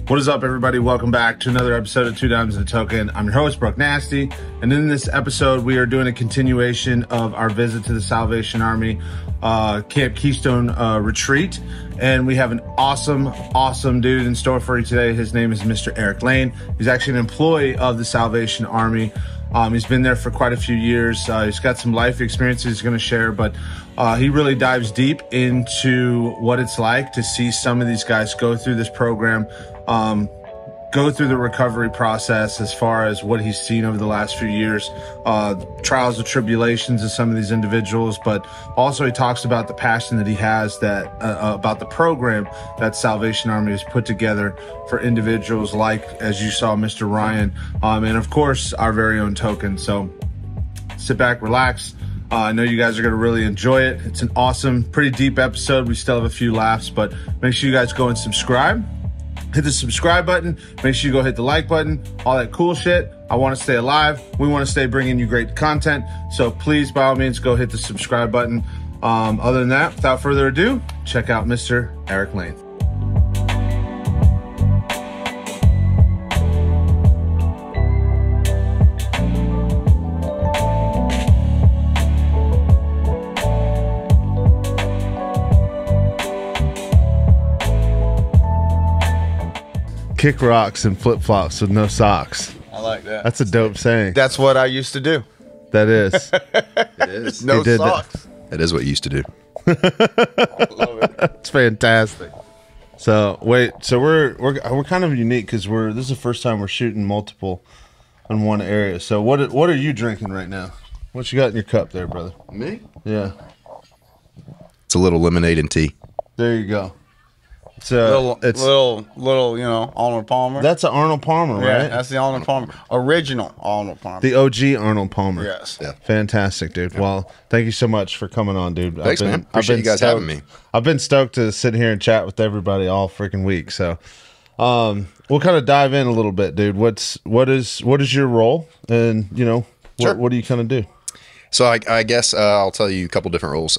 What is up, everybody? Welcome back to another episode of Two Dimes and a Token. I'm your host, Brucknasty, and in this episode, we are doing a continuation of our visit to the Salvation Army Camp Keystone retreat, and we have an awesome dude in store for you today. His name is Mr. Eric Lane. He's actually an employee of the Salvation Army. He's been there for quite a few years. He's got some life experiences he's going to share, but he really dives deep into what it's like to see some of these guys go through this program, go through the recovery process as far as what he's seen over the last few years, trials and tribulations of some of these individuals, but also he talks about the passion that he has that about the program that Salvation Army has put together for individuals like, as you saw, Mr. Ryan, and of course, our very own Token. So sit back, relax. I know you guys are going to really enjoy it. It's an awesome, pretty deep episode. We still have a few laughs, but make sure you guys go and subscribe. Hit the subscribe button. Make sure you go hit the like button, all that cool shit. I want to stay alive. We want to stay bringing you great content. So please, by all means, go hit the subscribe button. Other than that, without further ado, check out Mr. Eric Lane. Kick rocks and flip-flops with no socks. I like that. That's a dope saying. That's what I used to do. That is. It is. No socks. That is what you used to do. I love it. It's fantastic. So wait, so we're kind of unique because this is the first time we're shooting multiple in one area. So what are you drinking right now? What you got in your cup there, brother? Me? Yeah. It's a little lemonade and tea. There you go. It's little, you know, Arnold Palmer. That's an Arnold Palmer, yeah, right? that's the Arnold Palmer, original Arnold Palmer. The OG Arnold Palmer. Yes. Yeah. Fantastic, dude. Yeah. Well, thank you so much for coming on, dude. Thanks, man. Appreciate you guys having me. I've been stoked to sit here and chat with everybody all freaking week. So, we'll kind of dive in a little bit, dude. What is your role, and what do you kind of do? So I guess I'll tell you a couple different roles.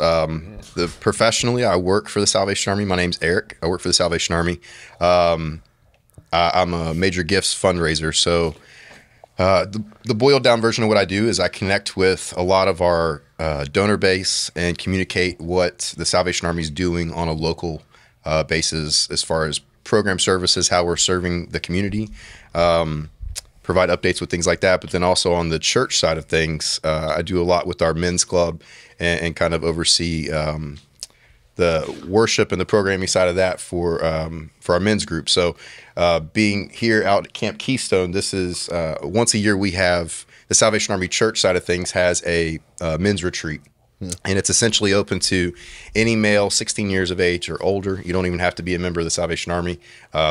Professionally, I work for the Salvation Army. My name's Eric. I work for the Salvation Army. I'm a major gifts fundraiser. So the boiled down version of what I do is I connect with a lot of our donor base and communicate what the Salvation Army is doing on a local basis as far as program services, how we're serving the community. Provide updates with things like that, but then also on the church side of things, I do a lot with our men's club and kind of oversee the worship and the programming side of that for our men's group. So being here out at Camp Keystone, this is once a year we have the Salvation Army church side of things has a men's retreat. And it's essentially open to any male 16 years of age or older. You don't even have to be a member of the Salvation Army.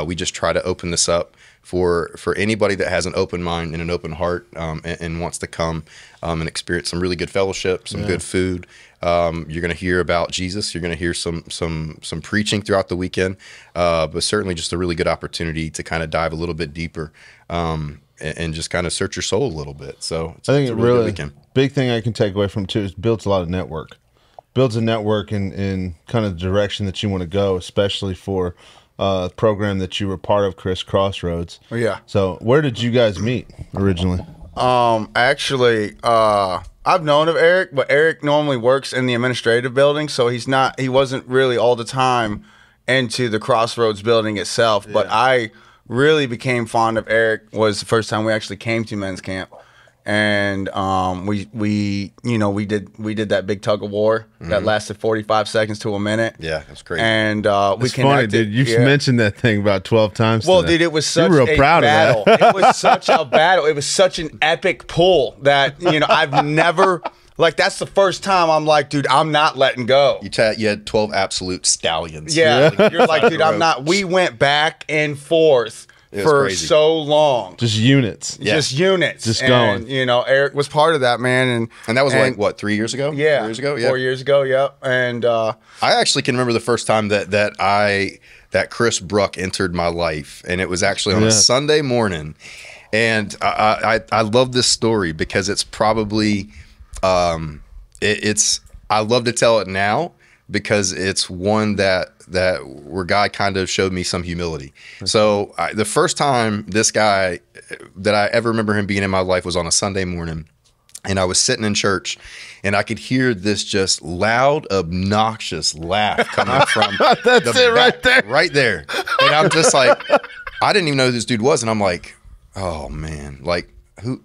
We just try to open this up for anybody that has an open mind and an open heart and wants to come and experience some really good fellowship, some good food. You're going to hear about Jesus. You're going to hear some preaching throughout the weekend, but certainly just a really good opportunity to kind of dive a little bit deeper and just kind of search your soul a little bit. So I think it's a really big thing I can take away from too is builds a lot of network. Builds a network in kind of the direction that you want to go, especially for program that you were part of, Crossroads. Oh, yeah. So where did you guys meet originally? Actually, I've known of Eric, but Eric normally works in the administrative building, so he wasn't really all the time into the Crossroads building itself. Yeah. But I really became fond of Eric was the first time we actually came to men's camp. And we did that big tug of war that lasted 45 seconds to a minute. Yeah, that's crazy. And we connected. Funny, dude. You've mentioned that thing about 12 times. Well, dude, it was such You're real proud battle. Of that. It was such a battle. It was such an epic pull that I've never. Like, that's the first time I'm like, dude, I'm not letting go. You had 12 absolute stallions. Yeah. You're like, dude, I'm not. We went back and forth for crazy. So long. Just units. Yeah. Just units. Just going. Eric was part of that, man. And that was like, what, 3 years ago? Yeah. 4 years ago? Yeah. 4 years ago, yep. And I actually can remember the first time that Chris Bruck entered my life. And it was actually on a Sunday morning. And I love this story because it's probably I love to tell it now, because it's one that where God kind of showed me some humility. So the first time this guy that I ever remember him being in my life was on a Sunday morning. And I was sitting in church, and I could hear this just loud, obnoxious laugh coming from That's it right there. right there. And I'm just like, I didn't even know who this dude was, and I'm like, oh man, like who?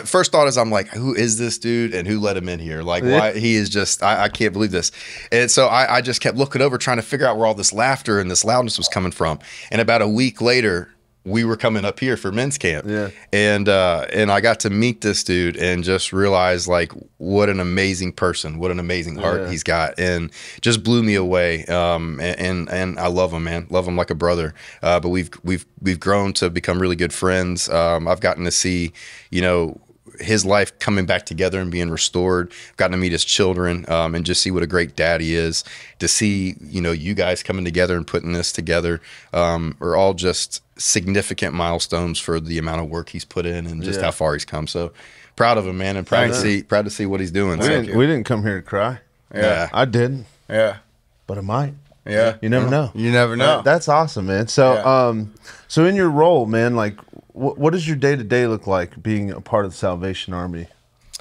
First thought is I'm like, who is this dude, and who let him in here? Like, why he is just, I can't believe this. And so I just kept looking over, trying to figure out where all this laughter and this loudness was coming from. And about a week later, we were coming up here for men's camp, and I got to meet this dude and just realize like what an amazing person, what an amazing heart he's got, and just blew me away. And I love him, man, love him like a brother. But we've grown to become really good friends. I've gotten to see, his life coming back together and being restored. I've gotten to meet his children, and just see what a great dad he is. To see, you guys coming together and putting this together, are all just significant milestones for the amount of work he's put in and just how far he's come. So proud of him, man, and proud to see what he's doing. We didn't come here to cry. Yeah. I didn't. Yeah. But I might. Yeah. You never know. You never know. That's awesome, man. So so in your role, man, like what does your day-to-day look like being a part of the Salvation Army?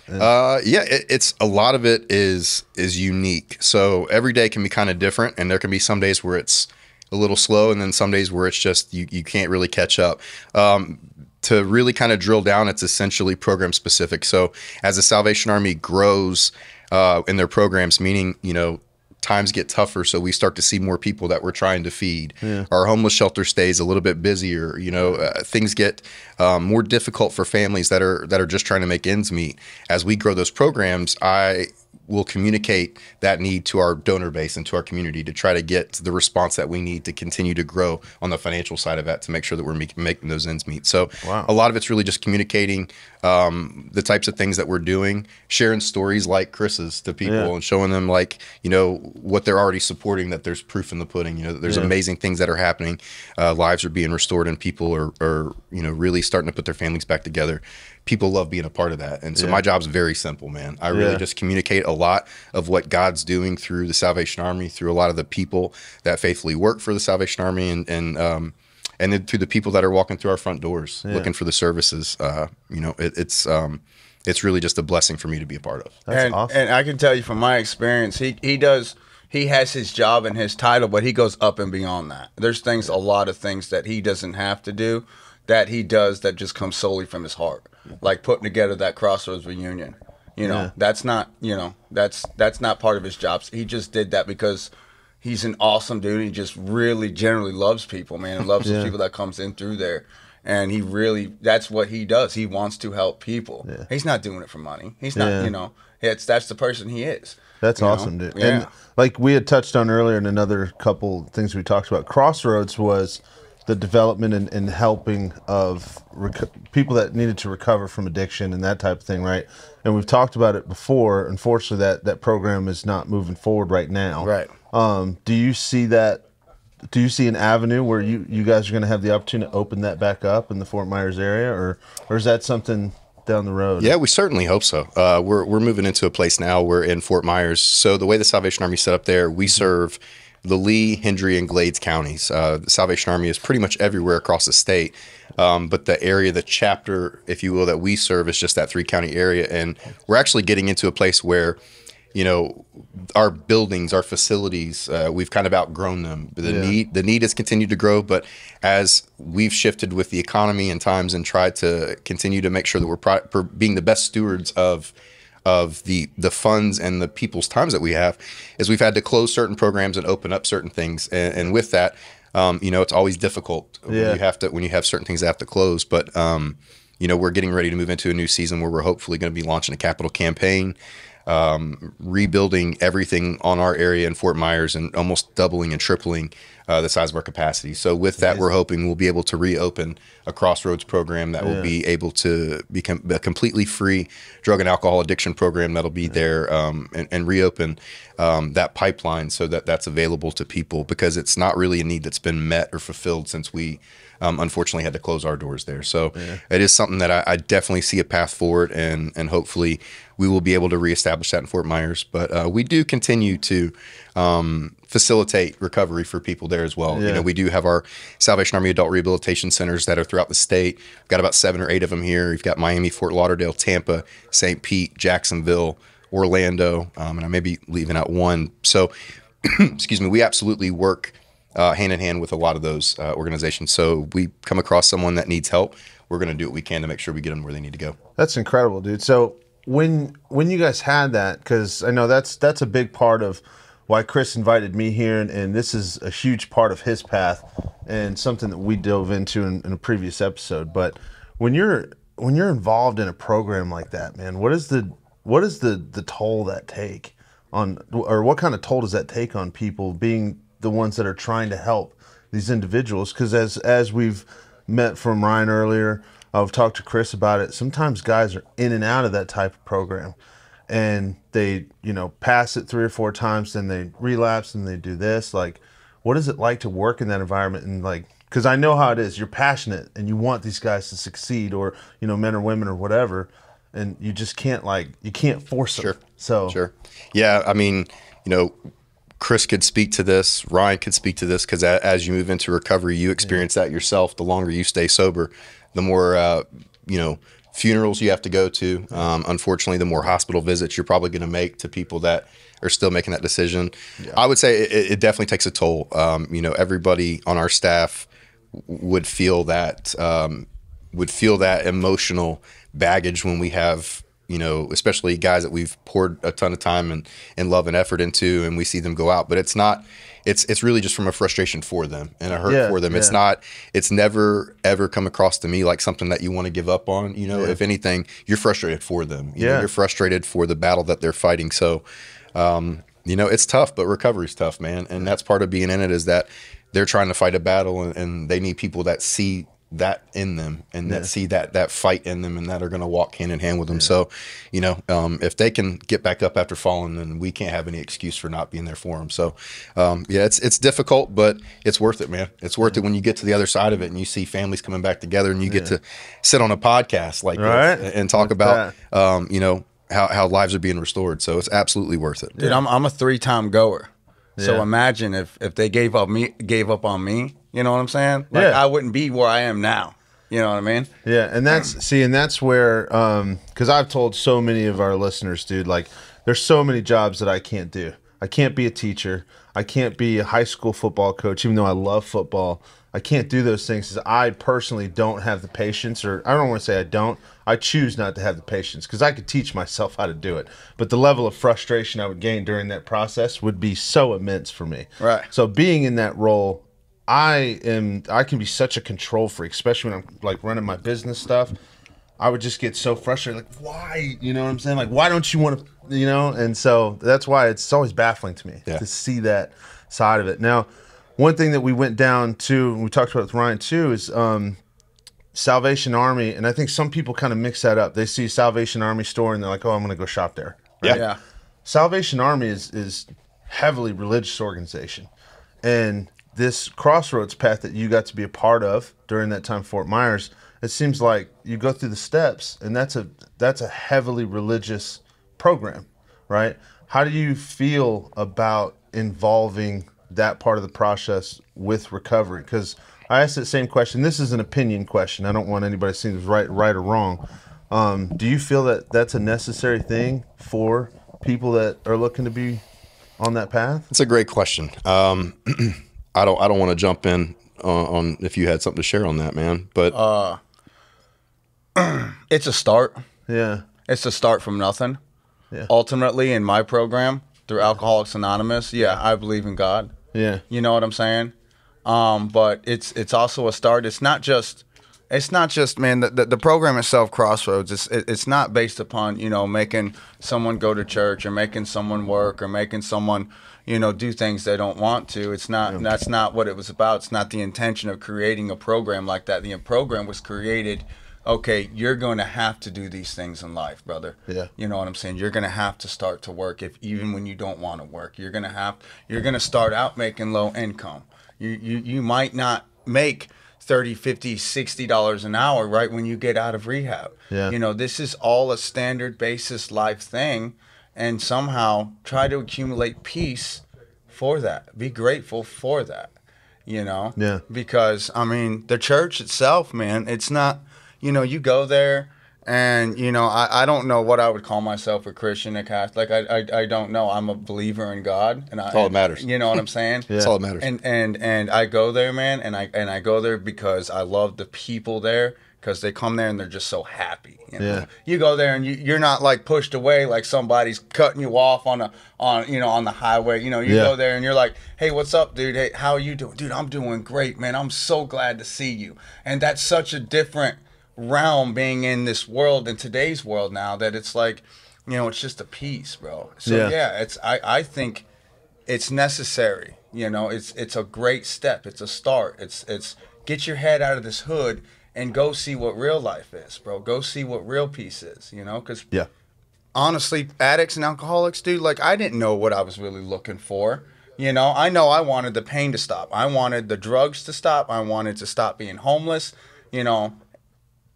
It's a lot of it is unique. So every day can be kind of different, and there can be some days where it's a little slow, and then some days where it's just you can't really catch up. To really kind of drill down, it's essentially program specific. So as the Salvation Army grows in their programs, meaning times get tougher, so we start to see more people that we're trying to feed. Our homeless shelter stays a little bit busier. Things get more difficult for families that are just trying to make ends meet. As we grow those programs, I will communicate that need to our donor base and to our community to try to get the response that we need to continue to grow on the financial side of that, to make sure that we're making those ends meet. So a lot of it's really just communicating the types of things that we're doing, sharing stories like Chris's to people, and showing them what they're already supporting, that there's proof in the pudding. That there's amazing things that are happening. Lives are being restored, and people are really starting to put their families back together. People love being a part of that. And so my job's very simple, man. I really just communicate a lot of what God's doing through the Salvation Army, through a lot of the people that faithfully work for the Salvation Army, and then through the people that are walking through our front doors looking for the services. It's really just a blessing for me to be a part of. That's awesome. And I can tell you from my experience, he has his job and his title, but he goes up and beyond that. There's a lot of things that he doesn't have to do that he does that just comes solely from his heart. Like putting together that Crossroads reunion, that's not, that's not part of his job. He just did that because he's an awesome dude. He just really generally loves people, man, and loves the people that comes in through there. And that's what he does. He wants to help people. He's not doing it for money. He's not, that's the person he is. That's awesome, dude. And like we had touched on earlier in another couple things we talked about, Crossroads was the development and helping of people that needed to recover from addiction and that type of thing, right? And we've talked about it before. Unfortunately, that program is not moving forward right now. Right. Do you see that? Do you see an avenue where you guys are going to have the opportunity to open that back up in the Fort Myers area, or is that something down the road? Yeah, we certainly hope so. We're moving into a place now. We're in Fort Myers. So the way the Salvation Army is set up there, we serve the Lee, Hendry, and Glades counties. The Salvation Army is pretty much everywhere across the state, but the area, the chapter, if you will, that we serve is just that 3-county area. And we're actually getting into a place where, our buildings, our facilities, we've kind of outgrown them. The need has continued to grow, but as we've shifted with the economy and times and tried to continue to make sure that we're being the best stewards of the funds and the people's times that we have, is we've had to close certain programs and open up certain things. And with that, it's always difficult when you have certain things that have to close. But, we're getting ready to move into a new season where we're hopefully going to be launching a capital campaign, rebuilding everything on our area in Fort Myers and almost doubling and tripling the size of our capacity. So with that, we're hoping we'll be able to reopen a Crossroads program that will be able to become a completely free drug and alcohol addiction program that'll be there, and reopen that pipeline so that that's available to people, because it's not really a need that's been met or fulfilled since we unfortunately had to close our doors there. So it is something that I definitely see a path forward, and hopefully we will be able to reestablish that in Fort Myers. But we do continue to facilitate recovery for people there as well. You know, we do have our Salvation Army adult rehabilitation centers that are throughout the state. We've got about 7 or 8 of them here. We've got Miami, Fort Lauderdale, Tampa, St. Pete, Jacksonville, Orlando, and I may be leaving out one. So, excuse me, we absolutely work hand in hand with a lot of those organizations. So we come across someone that needs help, we're going to do what we can to make sure we get them where they need to go. That's incredible, dude. So when you guys had that, because I know that's a big part of why Chris invited me here, and this is a huge part of his path and something that we dove into in a previous episode. But when you're involved in a program like that, man, what is the toll that take on, or what kind of toll does that take on people being the ones that are trying to help these individuals? Because as we've met from Ryan earlier, I've talked to Chris about it. Sometimes guys are in and out of that type of program, and they, pass it 3 or 4 times, then they relapse and they do this. Like, what is it like to work in that environment? And like, because I know how it is. You're passionate and you want these guys to succeed, or men or women or whatever, and you just can't you can't force them. Sure. Yeah, I mean, Chris could speak to this. Ryan could speak to this, because as you move into recovery, you experience that yourself. The longer you stay sober, the more funerals you have to go to. Unfortunately, the more hospital visits you're probably going to make to people that are still making that decision. I would say it definitely takes a toll. Everybody on our staff would feel that emotional baggage when we have, especially guys that we've poured a ton of time and love and effort into, and we see them go out. But it's really just from a frustration for them and a hurt for them. It's never ever come across to me like something that you want to give up on. If anything, you're frustrated for them. You're frustrated for the battle that they're fighting. So, it's tough, but recovery's tough, man. And that's part of being in it, is that they're trying to fight a battle, and they need people that see that in them, and that see that fight in them, and that are going to walk hand in hand with them. So, if they can get back up after falling, then we can't have any excuse for not being there for them. So, it's difficult, but it's worth it, man. It's worth it when you get to the other side of it and you see families coming back together, and you get to sit on a podcast like this and talk about, how lives are being restored. So it's absolutely worth it. Dude, I'm a 3-time goer. So imagine if they gave up on me, you know what I'm saying? I wouldn't be where I am now. You know what I mean? Yeah, and that's where, because I've told so many of our listeners, dude, like, there's so many jobs that I can't do. I can't be a teacher. I can't be a high school football coach, even though I love football. I can't do those things because I personally don't have the patience, or I don't want to say I don't. I choose not to have the patience, because I could teach myself how to do it. But the level of frustration I would gain during that process would be so immense for me. Right. So being in that role, I can be such a control freak, especially when I'm like running my business stuff. I would just get so frustrated, like, why? You know what I'm saying? Like, why don't you want to, And so that's why it's always baffling to me to see that side of it. Now, one thing that we went down to, and we talked about with Ryan too, is Salvation Army. And I think some people kind of mix that up. They see Salvation Army store and they're like, oh, I'm going to go shop there. Right? Yeah. Salvation Army is heavily religious organization. And this Crossroads path that you got to be a part of during that time, Fort Myers, it seems like you go through the steps, and that's a heavily religious program, right? How do you feel about involving that part of the process with recovery? Because I asked that same question. This is an opinion question. I don't want anybody to think it's right or wrong. Do you feel that that's a necessary thing for people that are looking to be on that path? It's a great question. I don't want to jump in on if you had something to share on that, man. But it's a start. Yeah. It's a start from nothing. Yeah. Ultimately, in my program through Alcoholics Anonymous, I believe in God. Yeah. You know what I'm saying? But it's also a start. It's not just man, the program itself, Crossroads, it's not based upon, making someone go to church or making someone work or making someone, do things they don't want to. It's not, that's not what it was about. It's not the intention of creating a program like that. The program was created, okay, you're going to have to do these things in life, brother. Yeah. You know what I'm saying? You're going to have to start to work even when you don't want to work. You're going to start out making low income. You might not make $30, $50, $60 an hour right when you get out of rehab. Yeah. You know, this is all a standard basis life thing, and somehow try to accumulate peace for that. Be grateful for that, you know? Yeah. Because, I mean, the church itself, man, it's not, you know, you go there and, you know, I don't know what I would call myself, a Christian, a Catholic. I don't know. I'm a believer in God. And That's all that matters. You know what I'm saying? That's all that matters. And I go there, man, and I go there because I love the people there, because they come there and they're just so happy. You know? Yeah. You go there and you're not like pushed away like somebody's cutting you off on the highway. You know, you go there and you're like, hey, what's up, dude? Hey, how are you doing? Dude, I'm doing great, man. I'm so glad to see you. And that's such a different realm being in this world, in today's world now, that it's like, you know, it's just a piece, bro. So it's I think it's necessary. You know, it's a great step. It's a start. It's get your head out of this hood and go see what real life is, bro. Go see what real peace is, you know? Because honestly, addicts and alcoholics, dude, like, I didn't know what I was really looking for. You know I wanted the pain to stop. I wanted the drugs to stop. I wanted to stop being homeless. You know,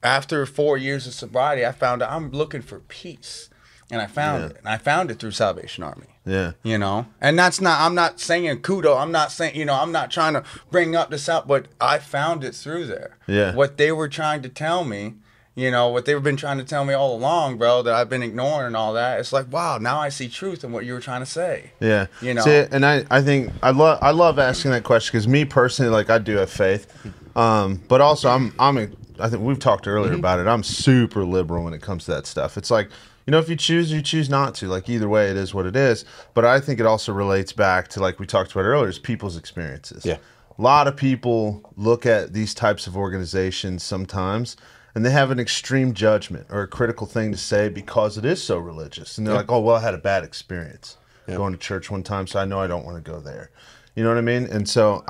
after 4 years of sobriety, I found out I'm looking for peace. And I found it. And I found it through Salvation Army. Yeah. You know? And that's not, I'm not saying kudo. I'm not saying, you know, I'm not trying to bring up this out, but I found it through there. Yeah. What they were trying to tell me, you know, what they've been trying to tell me all along, bro, that I've been ignoring and all that. It's like, wow, now I see truth in what you were trying to say. Yeah. You know? See, and I think I love asking that question, because me personally, like, I do have faith. But also I think we've talked earlier about it. I'm super liberal when it comes to that stuff. It's like, you know, if you choose not to. Like, either way, it is what it is. But I think it also relates back to, like we talked about earlier, is people's experiences. Yeah. A lot of people look at these types of organizations sometimes, and they have an extreme judgment or a critical thing to say because it is so religious. And they're like, oh, well, I had a bad experience going to church one time, so I know I don't want to go there. You know what I mean? And so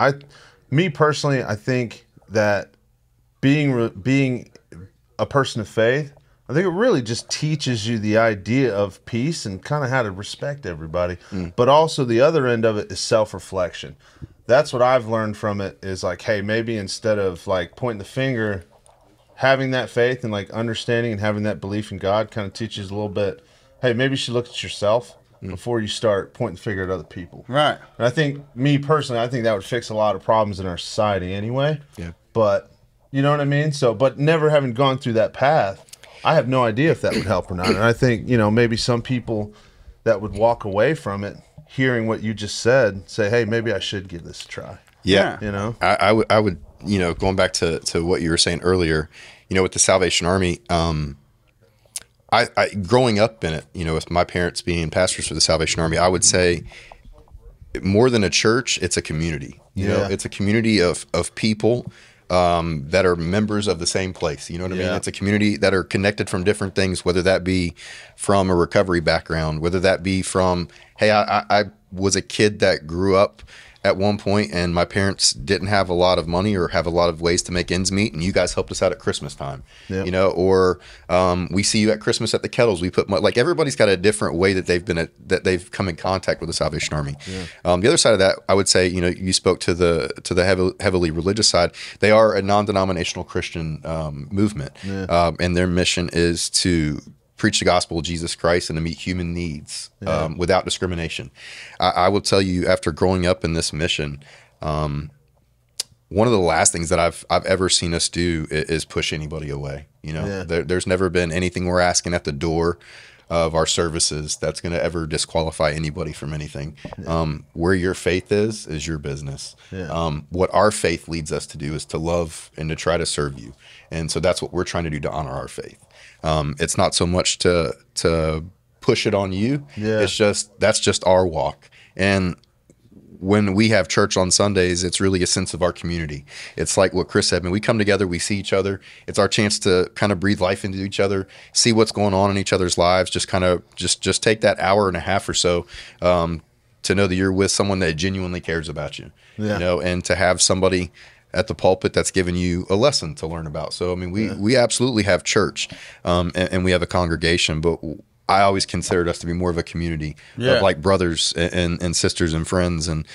me personally, I think that being a person of faith, I think it really just teaches you the idea of peace and kind of how to respect everybody. But also the other end of it is self-reflection. That's what I've learned from it, is like, hey, maybe instead of like pointing the finger, having that faith and like understanding and having that belief in God kind of teaches a little bit, hey, maybe you should look at yourself before you start pointing the finger at other people. Right. And I think, me personally, I think that would fix a lot of problems in our society anyway. Yeah. But, you know what I mean? So, but never having gone through that path, I have no idea if that would help or not. And I think, you know, maybe some people that would walk away from it, hearing what you just said, say, hey, maybe I should give this a try. Yeah. You know? I would, you know, going back to what you were saying earlier, you know, with the Salvation Army, I growing up in it, you know, with my parents being pastors for the Salvation Army, I would say more than a church, it's a community. You know, it's a community of people that are members of the same place. You know what I mean? It's a community that are connected from different things, whether that be from a recovery background, whether that be from, hey, I was a kid that grew up at one point and my parents didn't have a lot of money or have a lot of ways to make ends meet, and you guys helped us out at Christmas time. You know, or we see you at Christmas at the Kettles. We put like, everybody's got a different way that they've come in contact with the Salvation Army. The other side of that, I would say, you know, you spoke to the heavily religious side. They are a non-denominational Christian movement, and their mission is to preach the gospel of Jesus Christ and to meet human needs without discrimination. I will tell you, after growing up in this mission, one of the last things that I've ever seen us do is push anybody away. You know, there's never been anything we're asking at the door of our services that's going to ever disqualify anybody from anything. Where your faith is your business. What our faith leads us to do is to love and to try to serve you. And so that's what we're trying to do, to honor our faith. It's not so much to push it on you. It's just, that's just our walk. And when we have church on Sundays, it's really a sense of our community. It's like what Chris said, man, we come together, we see each other. It's our chance to kind of breathe life into each other, see what's going on in each other's lives, just kind of just take that hour and a half or so to know that you're with someone that genuinely cares about you, you know, and to have somebody at the pulpit that's given you a lesson to learn about. So, I mean, we absolutely have church and we have a congregation, but I always considered us to be more of a community of like brothers and sisters and friends. And,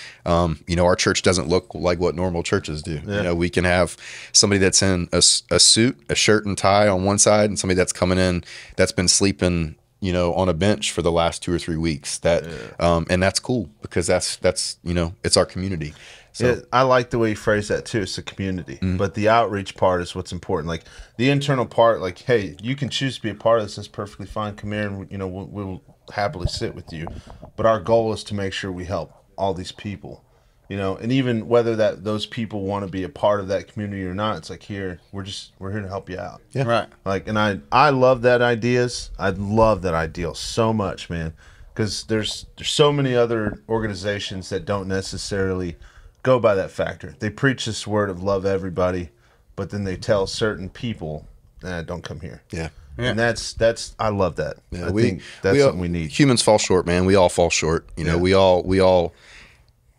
you know, our church doesn't look like what normal churches do. You know, we can have somebody that's in a suit, a shirt and tie on one side, and somebody that's coming in that's been sleeping, you know, on a bench for the last 2 or 3 weeks. That, and that's cool because that's, you know, it's our community. So I like the way you phrase that too. It's a community, but the outreach part is what's important. Like the internal part, like, hey, you can choose to be a part of this. That's perfectly fine. Come here, and you know we'll happily sit with you. But our goal is to make sure we help all these people, you know, and even whether those people want to be a part of that community or not, it's like we're here to help you out. Yeah. Right. Like, and I love that ideas. I love that ideal so much, man, because there's so many other organizations that don't necessarily go by that factor. They preach this word of love everybody, but then they tell certain people, don't come here. Yeah. And that's I love that. Yeah, I think that's something we need. Humans fall short, man. We all fall short. You know, we all,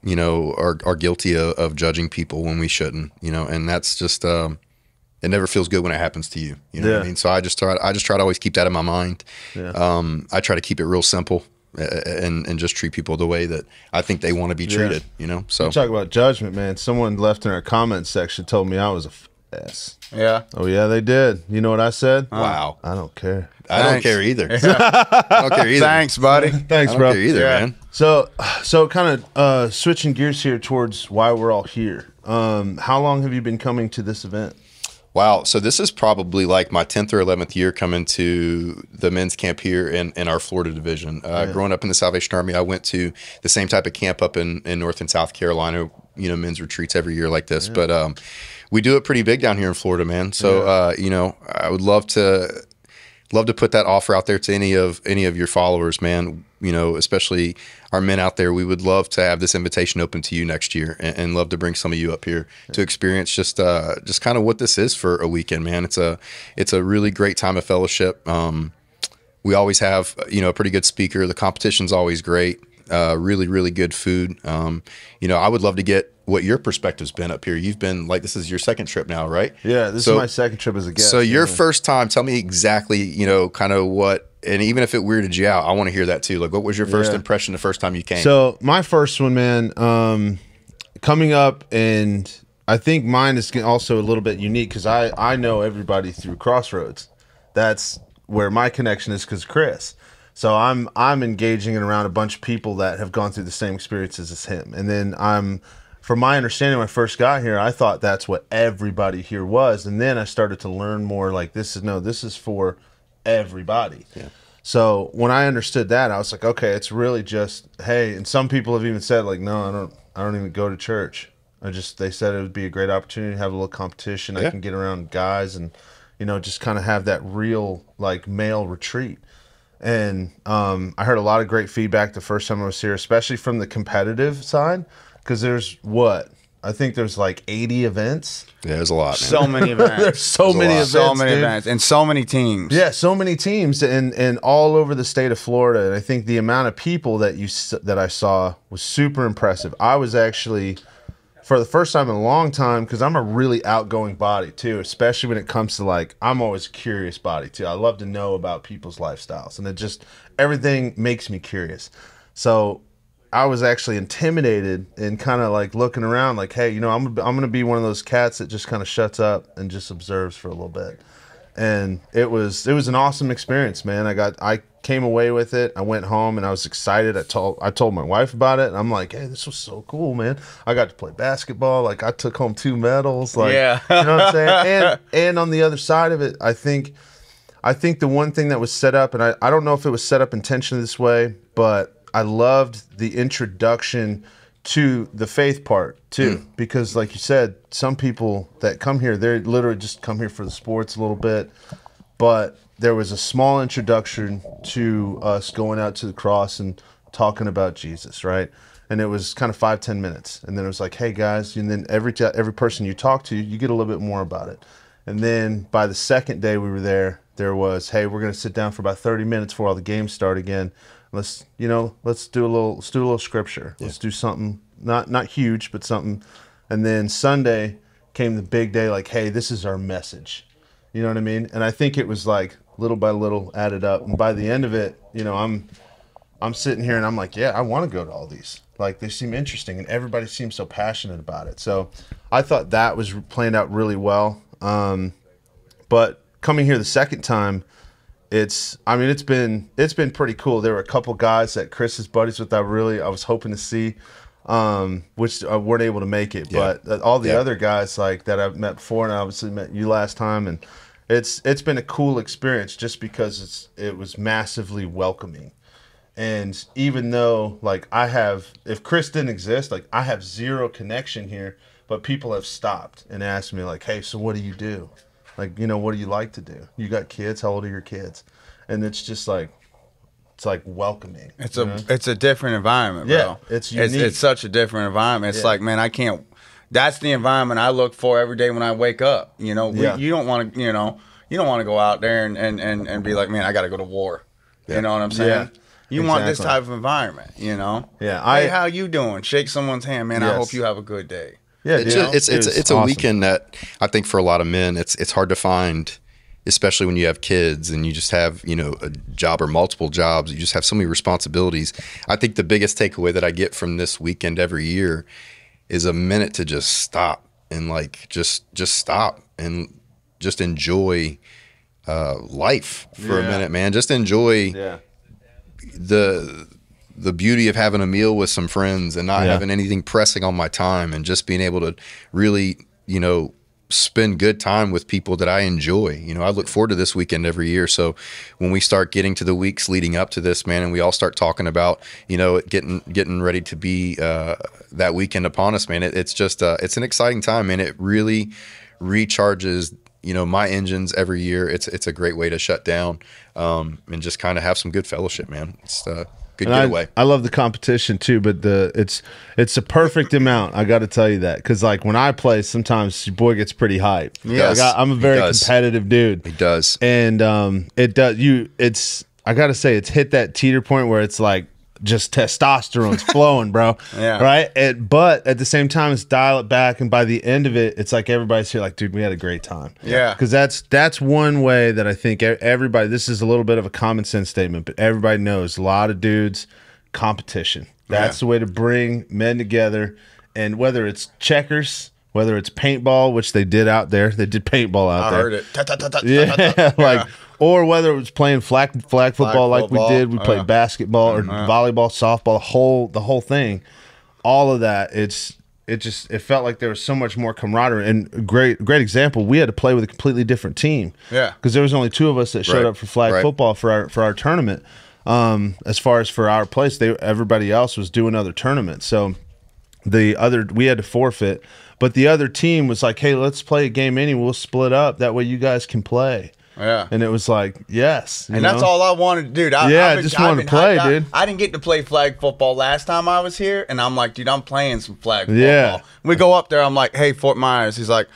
you know, are guilty of judging people when we shouldn't, you know, and that's just, it never feels good when it happens to you. You know what I mean? So I just try to always keep that in my mind. Yeah. I try to keep it real simple. And just treat people the way that I think they want to be treated, you know. So you talk about judgment, man. Someone left in our comment section told me I was a ass. Yeah. Oh yeah, they did. You know what I said? Wow. I don't care. I don't care either. I don't care either. Thanks, buddy. Thanks, I don't bro. care either, man. So kind of switching gears here towards why we're all here. How long have you been coming to this event? Wow. So this is probably like my 10th or 11th year coming to the men's camp here in our Florida division. Growing up in the Salvation Army, I went to the same type of camp up in North and South Carolina, you know, men's retreats every year like this. Yeah. But we do it pretty big down here in Florida, man. So, you know, I would love to put that offer out there to any of your followers, man. You know, especially our men out there. We would love to have this invitation open to you next year, and love to bring some of you up here to experience just kind of what this is for a weekend, man. It's a really great time of fellowship. We always have, you know, a pretty good speaker. The competition's always great. Really, really good food. You know, I would love to get what your perspective's been up here. You've been like, this is your second trip now, right? Yeah, this is my second trip as a guest. So your first time, tell me exactly, you know, kind of what, and even if it weirded you out, I want to hear that too. Like, what was your first impression the first time you came? So my first one, man, coming up, and I think mine is also a little bit unique because I know everybody through Crossroads. That's where my connection is because Chris. So I'm engaging around a bunch of people that have gone through the same experiences as him. And then from my understanding, when I first got here, I thought that's what everybody here was. And then I started to learn more like this is for everybody. Yeah. So when I understood that, I was like, okay, it's really just, hey, and some people have even said like, no, I don't even go to church. They said it would be a great opportunity to have a little competition. I can get around guys and, you know, just kind of have that real like male retreat. And I heard a lot of great feedback the first time I was here, especially from the competitive side, because there's I think there's like 80 events. Yeah, there's a lot, man. So many events. There's so many events. So many events. And so many teams. Yeah, so many teams and all over the state of Florida. And I think the amount of people that I saw was super impressive. I was actually, for the first time in a long time, because I'm a really outgoing body too, especially when it comes to like, I'm always a curious body too. I love to know about people's lifestyles, and everything makes me curious. So I was actually intimidated and kind of like looking around like, hey, you know, I'm going to be one of those cats that just kind of shuts up and just observes for a little bit. And it was an awesome experience, man. I came away with it. I went home and I was excited. I told my wife about it, and I'm like, hey, this was so cool, man. I got to play basketball. Like, I took home 2 medals. Like, yeah. You know what I'm saying? And on the other side of it, I think the one thing that was set up, and I don't know if it was set up intentionally this way, but I loved the introduction to the faith part too, because like you said, some people that come here, they literally just come here for the sports a little bit, but there was a small introduction to us going out to the cross and talking about Jesus, right? And it was kind of 5-10 minutes, and then it was like, hey guys, and then every person you talk to, you get a little bit more about it. And then by the second day we were there was, hey, we're going to sit down for about 30 minutes before all the games start again. Let's do a little scripture. Yeah. Let's do something not huge, but something. And then Sunday came the big day, like, hey, this is our message. You know what I mean? And I think it was like little by little added up. And by the end of it, you know, I'm sitting here and I'm like, yeah, I want to go to all these. Like, they seem interesting, and everybody seems so passionate about it. So I thought that was planned out really well. But coming here the second time, it's been pretty cool. There were a couple guys that Chris is buddies with that I was hoping to see, which weren't able to make it. Yeah. But all the other guys like that I've met before, and I obviously met you last time, and it's been a cool experience just because it was massively welcoming. And even though, like, if Chris didn't exist, like, I have zero connection here, but people have stopped and asked me, like, hey, so what do you do? Like, you know, what do you like to do? You got kids? How old are your kids? And it's just like, it's like welcoming. It's a different environment, bro. Yeah, it's unique. It's such a different environment. It's like, man, I can't. That's the environment I look for every day when I wake up. You know, you don't want to, you don't want to go out there and be like, man, I got to go to war. Yeah. You know what I'm saying? Yeah. You want this type of environment, you know? Yeah. Hey, how you doing? Shake someone's hand, man. Yes. I hope you have a good day. Yeah, it's awesome. a weekend that I think for a lot of men, it's hard to find, especially when you have kids and you just have, you know, a job or multiple jobs. You just have so many responsibilities. I think the biggest takeaway that I get from this weekend every year is a minute to just stop and like just stop and just enjoy life for a minute, man. Just enjoy the beauty of having a meal with some friends and not having anything pressing on my time, and just being able to really, you know, spend good time with people that I enjoy. You know, I look forward to this weekend every year. So when we start getting to the weeks leading up to this, man, and we all start talking about, you know, getting ready to be that weekend upon us, man, it's just it's an exciting time, man. It really recharges, you know, my engines every year. It's a great way to shut down and just kind of have some good fellowship, man. It's good getaway. I love the competition too, but it's a perfect amount. I got to tell you that, because like when I play, sometimes your boy gets pretty hyped. Yes, like I'm a very competitive dude. He does, and it does. I got to say, it's hit that teeter point where it's like just testosterone's flowing, bro. Yeah. Right. But at the same time, it's dial it back, and by the end of it, it's like everybody's here, like, dude, we had a great time. Yeah. Because that's one way that I think everybody. This is a little bit of a common sense statement, but everybody knows a lot of dudes competition. That's the way to bring men together. And whether it's checkers, whether it's paintball, which they did out there, they did paintball out there. I heard it. Yeah, like. Or whether it was playing flag football like we did, we played basketball or volleyball, softball, the whole thing, all of that. It felt like there was so much more camaraderie. And great example, we had to play with a completely different team. Yeah, because there was only 2 of us that showed up for flag football for our tournament. As far as for our place, everybody else was doing other tournaments. So we had to forfeit, but the other team was like, hey, let's play a game anyway. We'll split up. That way you guys can play. Yeah, and it was like, yes, and that's all I wanted to do. Dude, I just wanted to play, dude. I didn't get to play flag football last time I was here, and I'm like, dude, I'm playing some flag football. Yeah, we go up there. I'm like, hey, Fort Myers. He's like,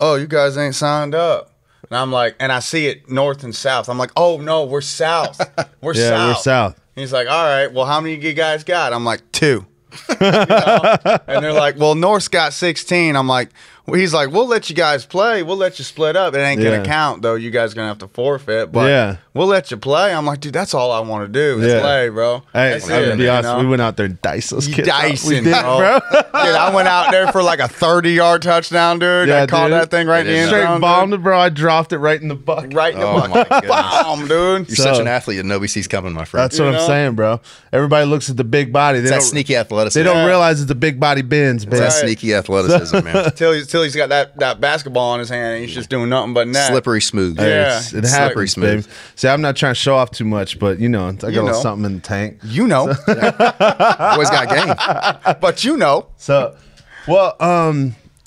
oh, you guys ain't signed up. And I'm like, and I see it north and south. I'm like, oh no, we're south. We're south. He's like, all right, well, how many you guys got? I'm like, 2. You know? And they're like, well, North's got 16. I'm like, well, he's like, we'll let you guys play. We'll let you split up. It ain't going to count, though. You guys going to have to forfeit. But we'll let you play. I'm like, dude, that's all I want to do is play, bro. Hey, I'm going to be honest. We went out there and diced those kids. Dicing, bro. Dude, I went out there for like a 30-yard touchdown, dude. I caught that thing right in the end zone. Straight bombed it, bro. I dropped it right in the bucket. Right in the bucket. Bomb, dude. You're such an athlete and nobody sees coming, my friend. That's what I'm saying, bro. Everybody looks at the big body. It's that sneaky athleticism. They don't realize it's the big body bends, man. It's that sneaky athleticism, man. Till he's got that basketball in his hand and he's just doing nothing but net. Slippery smooth. Yeah. It happens, baby. See, I'm not trying to show off too much, but, you know, I got a little something in the tank. You know. Always got game. But you know. So, well,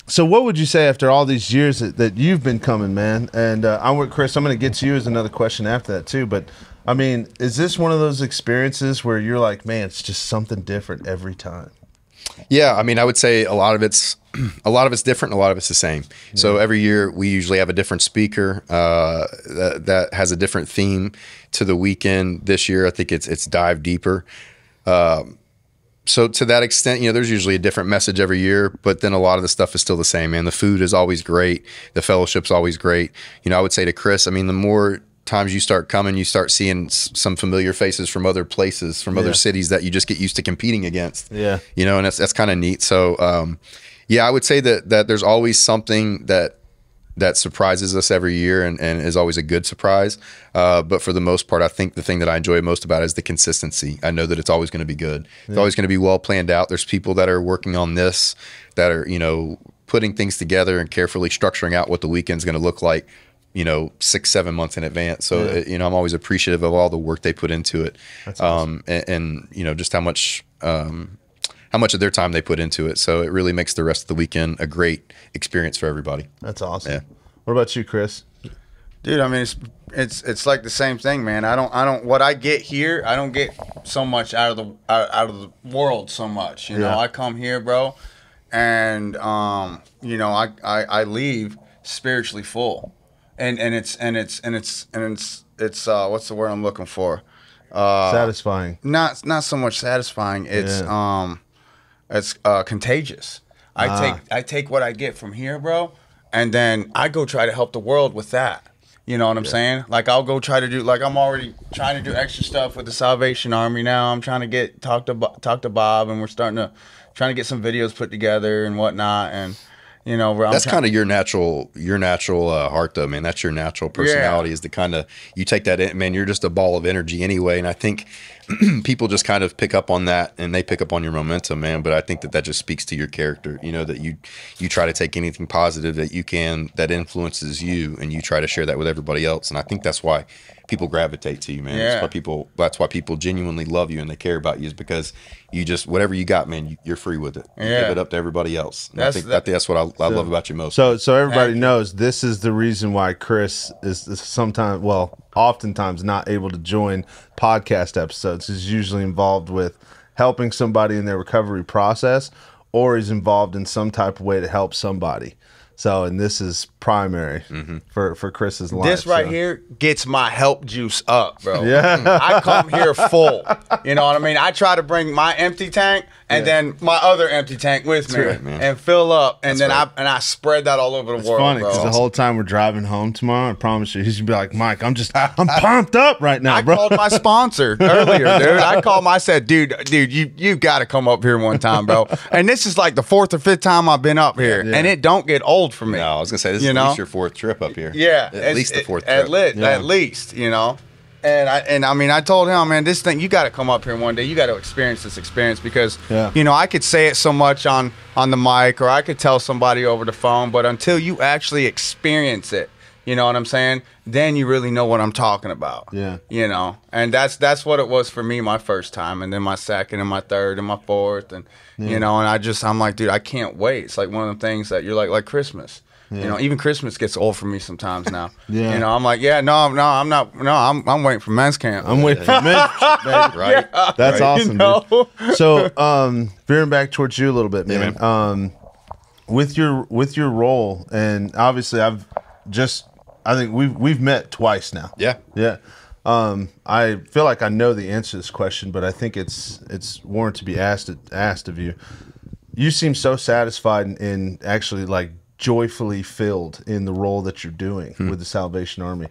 so what would you say after all these years that you've been coming, man? And I'm with Chris. I'm going to get to you as another question after that, too. But, I mean, is this one of those experiences where you're like, man, it's just something different every time? Yeah, I mean, I would say a lot of it's different, a lot of it's the same. Yeah. So every year we usually have a different speaker that has a different theme to the weekend. This year, I think it's dive deeper. So to that extent, you know, there's usually a different message every year, but then a lot of the stuff is still the same, man. The food is always great. The fellowship's always great. You know, I would say to Chris, I mean, the more times you start coming, you start seeing some familiar faces from other places, from other cities that you just get used to competing against. Yeah. You know, and that's kind of neat. So, yeah, I would say that there's always something that surprises us every year and is always a good surprise. But for the most part, I think the thing that I enjoy most about it is the consistency. I know that it's always going to be good. It's always going to be well planned out. There's people that are working on this, that are, you know, putting things together and carefully structuring out what the weekend's going to look like, you know, 6-7 months in advance. So, you know, I'm always appreciative of all the work they put into it. That's awesome. And, you know, just how much of their time they put into it. So it really makes the rest of the weekend a great experience for everybody. That's awesome. Yeah. What about you, Chris? Dude, I mean, it's like the same thing, man. I don't what I get here, I don't get so much out of the world so much. You know, I come here, bro, and you know, I leave spiritually full, and it's what's the word I'm looking for? Satisfying. Not so much satisfying. It's contagious. I take what I get from here, bro, and then I go try to help the world with that. You know what I'm saying? Like, I'll go try to do, like, I'm already trying to do extra stuff with the Salvation Army now. I'm trying to talk to Bob, and we're trying to get some videos put together and whatnot. And, you know, that's kind of your natural heart, though, man. That's your natural personality, is the kind of, you take that in, man, you're just a ball of energy anyway. And I think people just kind of pick up on that, and they pick up on your momentum, man. But I think that just speaks to your character, you know, that you try to take anything positive that you can, that influences you, and you try to share that with everybody else. And I think that's why people gravitate to you, man. That's why people genuinely love you and they care about you, is because you just, whatever you got, man, you're free with it. You give it up to everybody else. And I think that's what I love about you most. So everybody knows this is the reason why Chris is oftentimes not able to join podcast episodes. He's usually involved with helping somebody in their recovery process, or he's involved in some type of way to help somebody. So, and this is primary for Chris's life. This right here gets my help juice up, bro. Yeah. I come here full. You know what I mean? I try to bring my empty tank and then my other empty tank with me and fill up, and then I spread that all over the world. Funny, because the whole time we're driving home tomorrow, I promise you, he's gonna be like, Mike, I'm pumped up right now, bro. I called my sponsor earlier, dude. I said, dude, you got to come up here one time, bro. And this is like the 4th or 5th time I've been up here, and it don't get old for me. No, I was gonna say, this is at least your 4th trip up here. Yeah, at least the 4th trip. At least, you know. And I mean, I told him, man, this thing, you got to come up here one day. You got to experience this experience, because, you know, I could say it so much on the mic, or I could tell somebody over the phone, but until you actually experience it, you know what I'm saying, then you really know what I'm talking about. Yeah. You know, and that's what it was for me my first time, and then my second and my third and my fourth, and, you know, and I'm like, dude, I can't wait. It's like one of the things that you're like Christmas. You know, even Christmas gets old for me sometimes now. You know, I'm like, I'm waiting for men's camp. I'm waiting for men's camp, baby. Right? That's awesome, you know? dude. So, veering back towards you a little bit, man. With your role, and obviously I think we've met twice now. Yeah. Yeah. I feel like I know the answer to this question, but I think it's warranted to be asked of you. You seem so satisfied and actually like joyfully filled in the role that you're doing with the Salvation Army.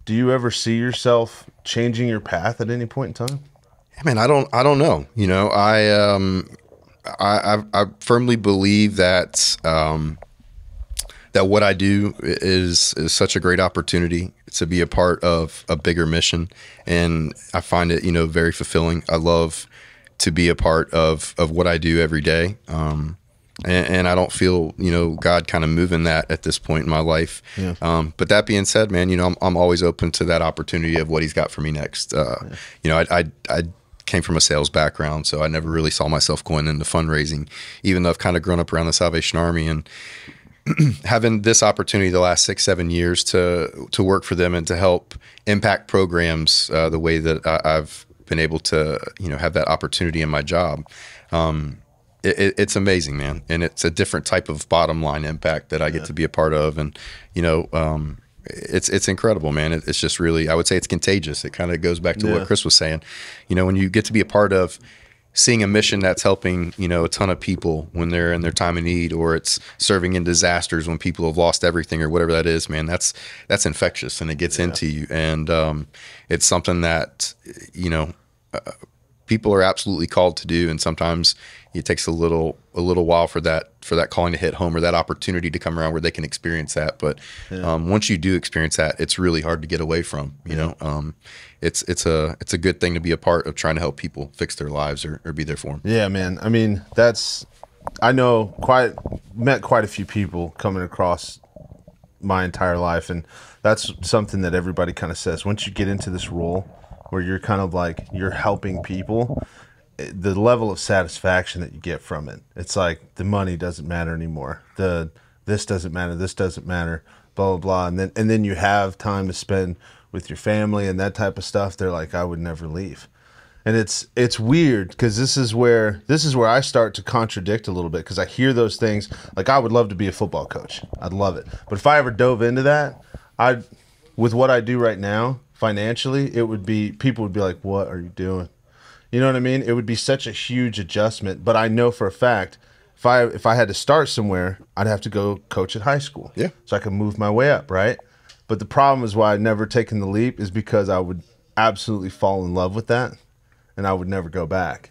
Do you ever see yourself changing your path at any point in time? I mean, I don't know. You know, I firmly believe that that what I do is such a great opportunity to be a part of a bigger mission, and I find it, you know, very fulfilling. I love to be a part of what I do every day. And I don't feel, you know, God kind of moving that at this point in my life. Yeah. But that being said, man, you know, I'm always open to that opportunity of what He's got for me next. You know, I came from a sales background, so I never really saw myself going into fundraising, even though I've kind of grown up around the Salvation Army, and having this opportunity the last 6-7 years to work for them and to help impact programs the way that I've been able to, you know, have that opportunity in my job. It's amazing, man, and it's a different type of bottom line impact that I get to be a part of, and you know, it's incredible, man. It's just really, I would say it's contagious. It kind of goes back to what Chris was saying. You know, when you get to be a part of seeing a mission that's helping, you know, a ton of people when they're in their time of need, or it's serving in disasters when people have lost everything or whatever that is, man, that's infectious, and it gets into you. And it's something that, you know, people are absolutely called to do. And sometimes it takes a little while for that calling to hit home, or that opportunity to come around where they can experience that. But once you do experience that, it's really hard to get away from, you know. It's a good thing to be a part of, trying to help people fix their lives or be there for them. Yeah, man. I mean, I met quite a few people coming across my entire life, and that's something that everybody kind of says. Once you get into this role where you're kind of like, you're helping people, the level of satisfaction that you get from it, it's like the money doesn't matter anymore. This doesn't matter, blah, blah, blah. And then you have time to spend with your family and that type of stuff. They're like, I would never leave. And it's weird, because this is where I start to contradict a little bit, because I hear those things like, I would love to be a football coach. I'd love it. But if I ever dove into that, with what I do right now, financially, people would be like, what are you doing? You know what I mean? It would be such a huge adjustment. But I know for a fact, if I had to start somewhere, I'd have to go coach at high school. Yeah. So I could move my way up, right? But the problem is why I've never taken the leap is because I would absolutely fall in love with that, and I would never go back.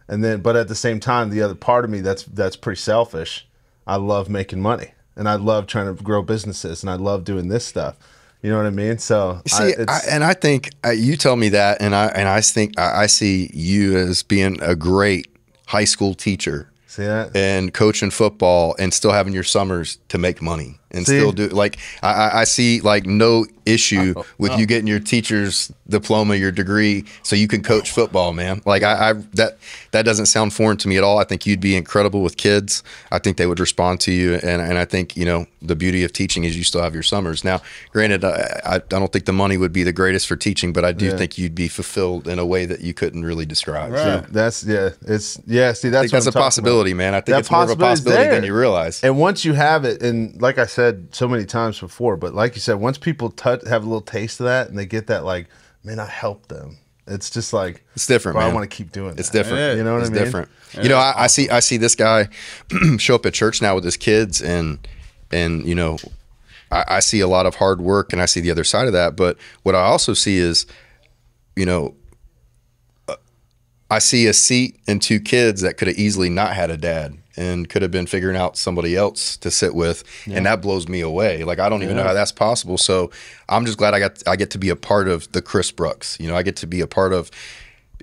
But at the same time, the other part of me that's pretty selfish. I love making money, and I love trying to grow businesses, and I love doing this stuff. You know what I mean? So I think you tell me that, and I think I see you as being a great high school teacher. See that? And coaching football and still having your summers to make money and still do, like, I see like no issue with you getting your teacher's diploma, your degree, so you can coach football, man. Like that doesn't sound foreign to me at all. I think you'd be incredible with kids. I think they would respond to you. And I think, you know, the beauty of teaching is you still have your summers. Now, granted, I don't think the money would be the greatest for teaching, but I do think you'd be fulfilled in a way that you couldn't really describe. Right. So, See, that's a possibility, man. I think it's more of a possibility than you realize. And once you have it, and like I said so many times before, but like you said, once people have a little taste of that, and they get that, like, man, I helped them. It's just like, it's different, man. I want to keep doing it. It's different. Yeah, you know what I mean? It's different. You know, I see this guy show up at church now with his kids, and you know, I see a lot of hard work, and I see the other side of that. But what I also see is, you know, I see a seat and two kids that could have easily not had a dad and could have been figuring out somebody else to sit with. And that blows me away. Like, I don't even know how that's possible. So I'm just glad I get to be a part of the Chris Brooks. You know, I get to be a part of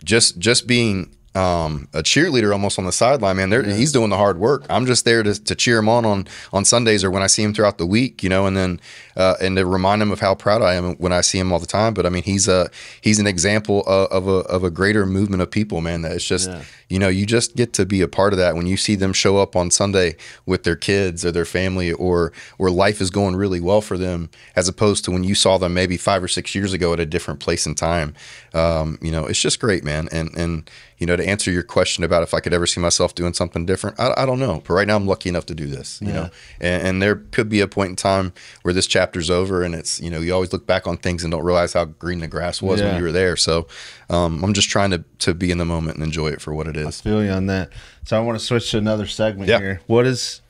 just being a cheerleader almost on the sideline, man. He's doing the hard work. I'm just there to cheer him on Sundays, or when I see him throughout the week, you know, and then and to remind him of how proud I am when I see him all the time. But I mean, he's an example of a greater movement of people, man. That it's just, you know, you just get to be a part of that when you see them show up on Sunday with their kids or their family, or life is going really well for them, as opposed to when you saw them maybe 5 or 6 years ago at a different place and time. You know, it's just great, man. And you know, to answer your question about if I could ever see myself doing something different, I don't know. But right now I'm lucky enough to do this, you know, and there could be a point in time where this chapter's over, and it's, you know, you always look back on things and don't realize how green the grass was when you were there. So I'm just trying to be in the moment and enjoy it for what it is. I feel you on that. So I want to switch to another segment here. What is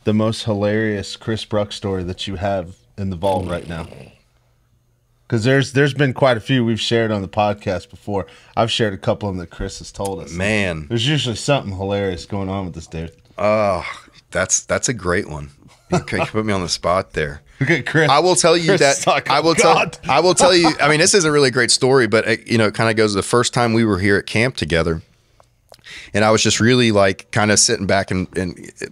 the most hilarious Chris Brooks story that you have in the vault right now? Because there's been quite a few we've shared on the podcast before. I've shared a couple of them that Chris has told us. Man, there's usually something hilarious going on with this dude. Oh, that's a great one. You put me on the spot there. Okay, Chris. I will tell you that. I will tell you. I mean, this isn't really a great story, but you know, it kind of goes to the first time we were here at camp together. And I was just really like kind of sitting back and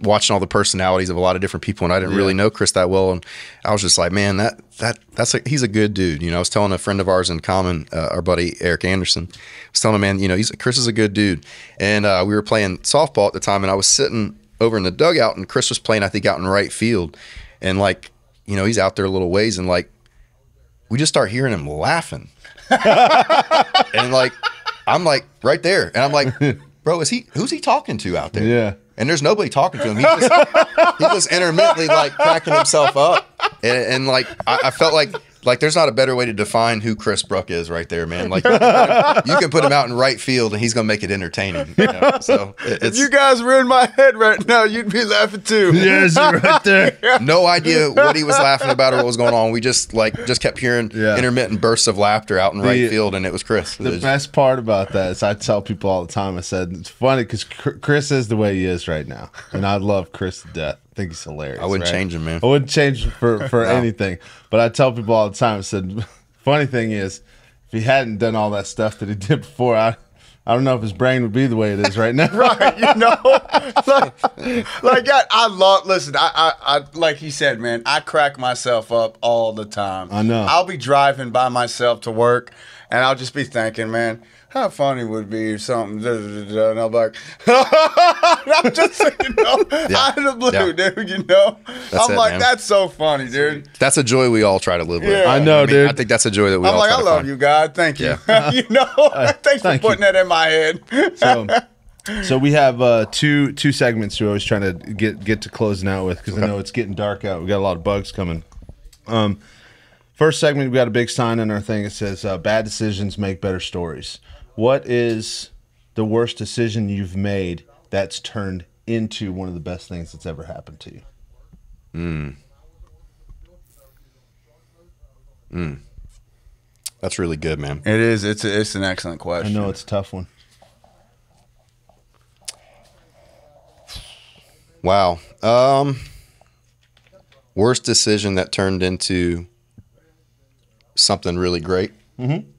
watching all the personalities of a lot of different people. And I didn't really know Chris that well. And I was just like, man, he's a good dude. You know, I was telling a friend of ours in common, our buddy Eric Anderson, I was telling him, man, you know, Chris is a good dude. And we were playing softball at the time, and I was sitting over in the dugout, and Chris was playing, I think, out in right field. And like, you know, he's out there a little ways, and like, we just start hearing him laughing. And like, I'm like right there. And I'm like, bro, who's he talking to out there? Yeah. And there's nobody talking to him. He was intermittently like cracking himself up. And like, I felt like like there's not a better way to define who Chris Bruck is right there, man. Like you can put him out in right field and he's gonna make it entertaining. You know? So if you guys were in my head right now, you'd be laughing too. Yes, right there. No idea what he was laughing about or what was going on. We just kept hearing intermittent bursts of laughter out in right field, and it was Chris. The best part about that is I tell people all the time. I said it's funny because Chris is the way he is right now, and I love Chris to death. I think he's hilarious. I wouldn't change him, man. I wouldn't change him for anything. But I tell people all the time. I said, funny thing is, if he hadn't done all that stuff that he did before, I don't know if his brain would be the way it is right now. Right, you know, like I love. Listen, I like he said, man, I crack myself up all the time. I know. I'll be driving by myself to work, and I'll just be thinking, man, how funny would it be or something? And I'm like, I'm just saying, out of the blue, dude. You know, I'm like, man. That's so funny, dude. That's a joy we all try to live with. Yeah. I know, dude. I think that's a joy that we I'm all like, try I to love find. you, God. Thank you. Yeah. You know, thanks for putting that in my head. So we have two segments we're always trying to get to closing out with because I know it's getting dark out. We got a lot of bugs coming. First segment, we got a big sign in our thing. It says, "Bad decisions make better stories." What is the worst decision you've made that's turned into one of the best things that's ever happened to you? That's really good, man. It is. It's an excellent question. I know it's a tough one. Wow. Worst decision that turned into something really great. Mm-hmm.